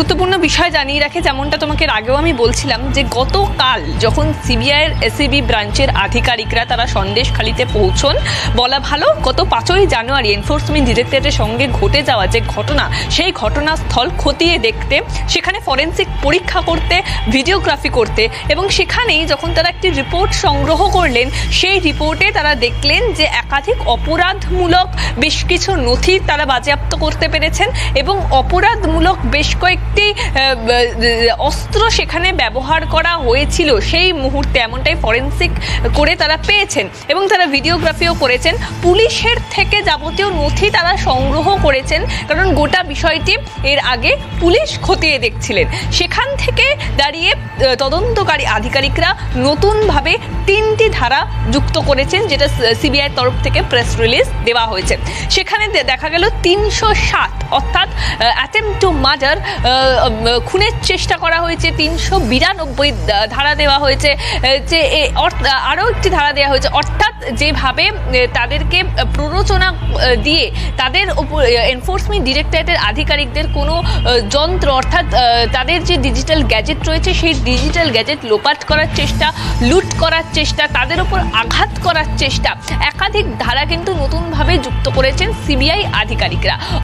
গুরুত্বপূর্ণ বিষয় জানিয়ে রাখে, যেমনটা তোমাকে আগেও আমি বলছিলাম যে গতকাল যখন সিবিআইয়ের এসিবি ব্রাঞ্চের আধিকারিকরা তারা সন্দেশখালিতে পৌঁছন, বলা ভালো গত 5ই জানুয়ারি এনফোর্সমেন্ট ডিরেক্টরেটের সঙ্গে ঘটে যাওয়া যে ঘটনা, সেই ঘটনাস্থল খতিয়ে দেখতে, সেখানে ফরেন্সিক পরীক্ষা করতে, ভিডিওগ্রাফি করতে, এবং সেখানেই যখন তারা একটি রিপোর্ট সংগ্রহ করলেন, সেই রিপোর্টে তারা দেখলেন যে একাধিক অপরাধমূলক বেশ কিছু নথি তারা বাজেয়াপ্ত করতে পেরেছেন এবং অপরাধমূলক বেশ কয়েকটি অস্ত্র সেখানে ব্যবহার করা হয়েছিল সেই মুহূর্তে, এমনটাই ফরেন্সিক করে তারা পেয়েছেন এবং তারা ভিডিওগ্রাফিও করেছেন। পুলিশের থেকে যাবতীয় নথি তারা সংগ্রহ করেছেন, কারণ গোটা বিষয়টি এর আগে পুলিশ খতিয়ে দেখছিলেন। সেখান থেকে দাঁড়িয়ে তদন্তকারী আধিকারিকরা নতুনভাবে 3টি ধারা যুক্ত করেছেন, যেটা সিবিআইয়ের তরফ থেকে প্রেস রিলিজ দেওয়া হয়েছে। সেখানে দেখা গেল 307 অর্থাৎ অ্যাটেম্পট টু মার্ডার, খুনের চেষ্টা করা হয়েছে, 392 ধারা দেওয়া হয়েছে, যে আরও একটি ধারা দেওয়া হয়েছে, অর্থাৎ যেভাবে তাদেরকে প্ররোচনা দিয়ে তাদের উপর এনফোর্সমেন্ট ডিরেক্টরেটের আধিকারিকদের কোনো যন্ত্র, অর্থাৎ তাদের যে ডিজিটাল গ্যাজেট রয়েছে সেই ডিজিটাল গ্যাজেট লোপাট করার চেষ্টা, লুট করার চেষ্টা, তাদের উপর আঘাত করার চেষ্টা, একাধিক ধারা কিন্তু নতুনভাবে যুক্ত করেছেন সিবিআই আধিকারিকরা।